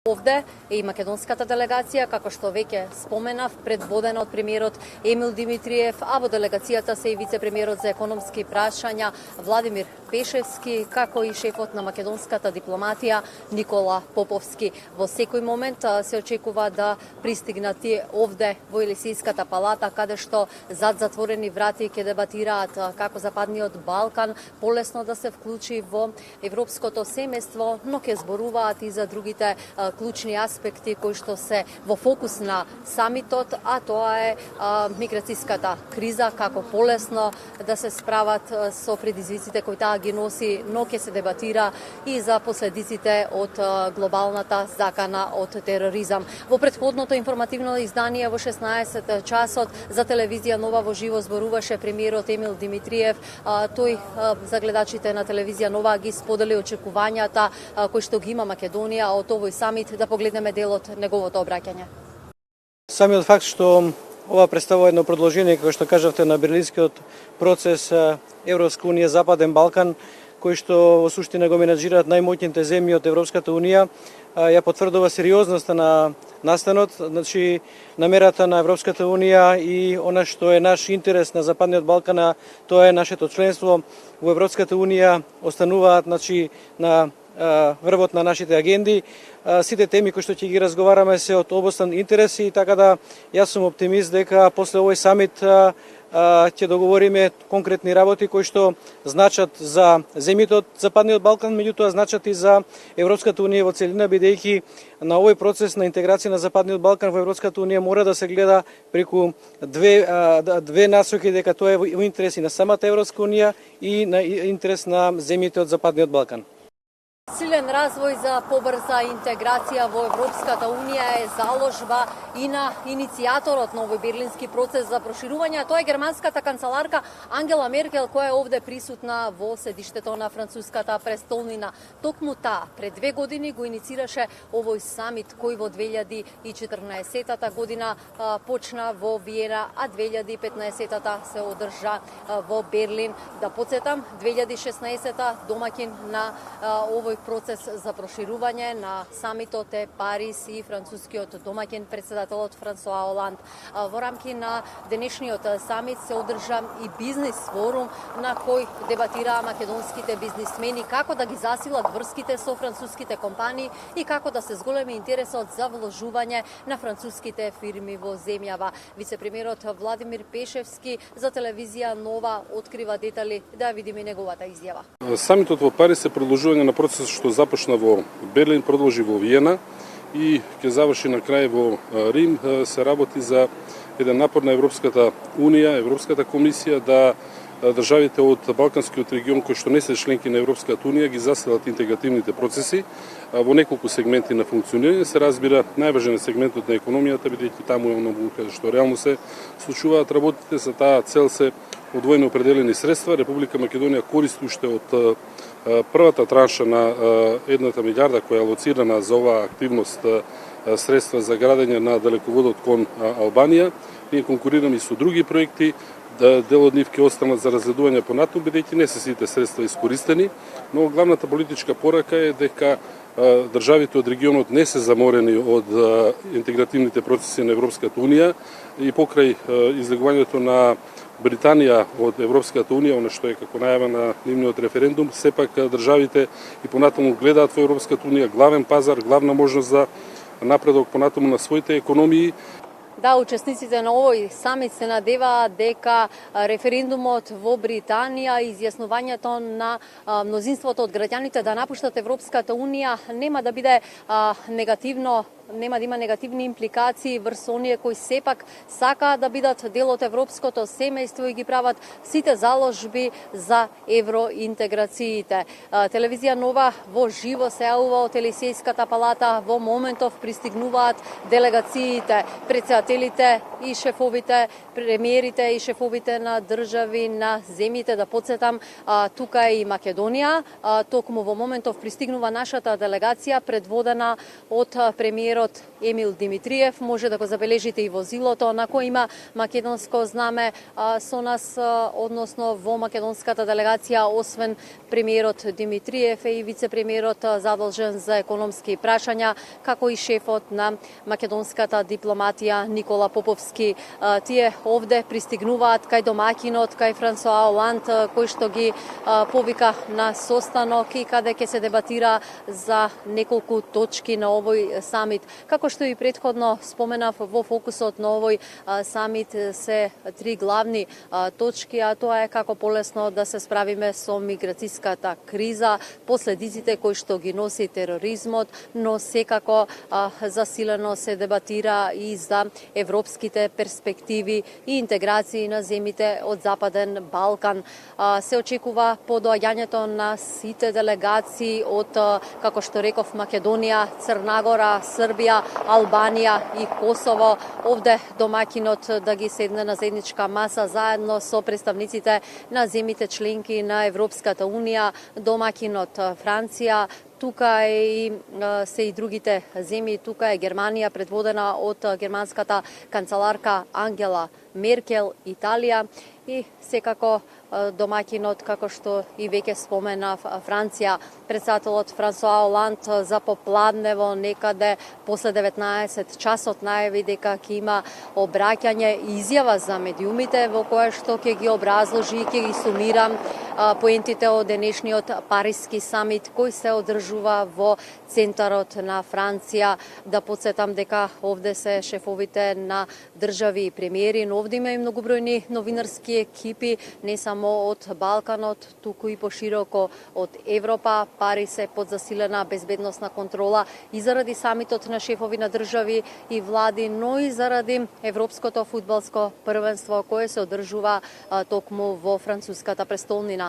Овде е и македонската делегација, како што веќе споменав, предводена од премиерот Емил Димитриев, а во делегацијата се и вице-премиерот за економски прашања Владимир Пешевски, како и шефот на македонската дипломатија Никола Поповски. Во секој момент се очекува да пристигнат овде во Елисејската палата, каде што зад затворени врати ќе дебатираат како Западниот Балкан полесно да се вклучи во европското семејство, но ќе зборуваат и за другите клучни аспекти кои што се во фокус на самитот, а тоа е миграцијската криза, како полесно да се справат со предизвиците кои таа ги носи, но ќе се дебатира и за последиците од глобалната закана од тероризам. Во претходното информативно издание во 16 часот за телевизија Нова во живо зборуваше премиерот Емил Димитриев. Тој за гледачите на телевизија Нова ги сподели очекувањата кои што ги има Македонија од овој самит. Да погледнеме дел од неговото обраќање. Самиот факт што ова представува едно продолжение, како што кажавте, на берлинскиот процес Европска унија Западен Балкан, кој што во суштина го менаџираат најмоќните земји од Европската унија, ја потврдува сериозноста на настанот, значи намерата на Европската унија и она што е наш интерес на Западниот Балкан, тоа е нашето членство во Европската унија, остануваат значи на врвот на нашите агенди. Сите теми кои што ќе ги разговараме се од обостан интереси, така да јас сум оптимист дека после овој самит ќе договориме конкретни работи кои што значат за земјите од Западниот Балкан, меѓутоа значат и за Европската унија во целина, бидејќи на овој процес на интеграција на Западниот Балкан во Европската унија мора да се гледа преку две насоки, дека тоа е во интерес и на самата Европска унија и на интерес на земјите од Западниот Балкан. Силен развој за побрза интеграција во Европската унија е заложба и на иницијаторот на овој берлински процес за проширување, тоа е германската канцеларка Ангела Меркел, која е овде присутна во седиштето на француската престолнина. Токму таа пред 2 години го иницираше овој самит кој во 2014 година почна во Виена, а 2015 се одржа во Берлин. Да подсетам, 2016 домаќин на овој процес за проширување на самитот е Париз и францускиот домаќин председателот Франсуа Оланд. Во рамки на денешниот самит се одржа и бизнис форум на кој дебатираа македонските бизнисмени како да ги засилат врските со француските компании и како да се зголеми интересот за вложување на француските фирми во земјава. Вице-премиерот Владимир Пешевски за телевизија Нова открива детали, да видиме неговата изјава. Самитот во Париз е продолжување на процесот што започна во Берлин, продолжи во Виена и ќе заврши на крај во Рим. Се работи за еден напор на Европската унија, Европската комисија да државите од Балканскиот регион кои што не се членки на Европската унија ги заселат интегративните процеси во неколку сегменти на функционирање. Се разбира, најважен е сегментот на економијата, бидејќи таму е оно што реално се случуваат работите. За таа цел се одвоени определени средства. Република Македонија користи уште од првата транша на 1 милијарда која е алоцирана за оваа активност средства за градење на далеководот кон Албанија. Ние конкурираме и со други проекти, дел од нив ќе останат за разгледување понатаму, бидејќи не се сите средства искористени, но главната политичка порака е дека државите од регионот не се заморени од интегративните процеси на Европската унија и покрај излегувањето на Британија од Европската унија, она што е како најава на нивниот референдум, сепак државите и понатаму гледаат во Европската унија главен пазар, главна можност за напредок понатаму на своите економии. Да, учесниците на овој самит се надеваат дека референдумот во Британија и изјаснувањето на мнозинството од граѓаните да напуштат Европската унија нема да биде негативно, нема да има негативни импликации врз оние кои сепак сакаат да бидат дел од европското семејство и ги прават сите заложби за евроинтеграциите. Телевизија Нова во живо се јавува од Елисејската палата, во моментов пристигнуваат делегациите, председателите и шефовите, премиерите и шефовите на држави на земјите. Да подсетам, тука е и Македонија, токму во моментов пристигнува нашата делегација предводена од премиерот премиерот Емил Димитриев. Може да го забележите и возилото на кој има македонско знаме со нас, односно во македонската делегација, освен премиерот Димитриев е и вице-премиерот задолжен за економски прашања, како и шефот на македонската дипломатија Никола Поповски. Тие овде пристигнуваат кај домаќинот, кај Франсуа Оланд, кој што ги повика на состанок и каде ќе се дебатира за неколку точки на овој самит. Како што и претходно споменав, во фокусот на овој самит се три главни точки, а тоа е како полесно да се справиме со миграцијската криза, последиците кои што ги носи тероризмот, но секако засилено се дебатира и за европските перспективи и интеграции на земите од Западен Балкан. Се очекува подоаѓањето на сите делегации од, како што реков, Македонија, Црна Гора, Србија, Албанија и Косово. Овде домаќинот да ги седне на заедничка маса заедно со представниците на земите членки на Европската Унија, домаќинот Франција. Тука се и другите земји, тука е Германија предводена од германската канцеларка Ангела Меркел, Италија и секако домаќинот, како што и веќе споменав, Франција. Председателот Франсуа Оланд за попладнево некаде после 19 часот најави дека ќе има обраќање и изјава за медиумите во која што ќе ги образложи и ќе ги сумира поентите од денешниот Париски самит кој се одржува во центарот на Франција. Да подсетам дека овде се шефовите на држави и премиери, но овде има и многобројни новинарски екипи, не само од Балканот, туку и пошироко од Европа. Париз е под засилена безбедносна контрола и заради самитот на шефови на држави и влади, но и заради Европското фудбалско првенство кое се одржува токму во француската престолнина.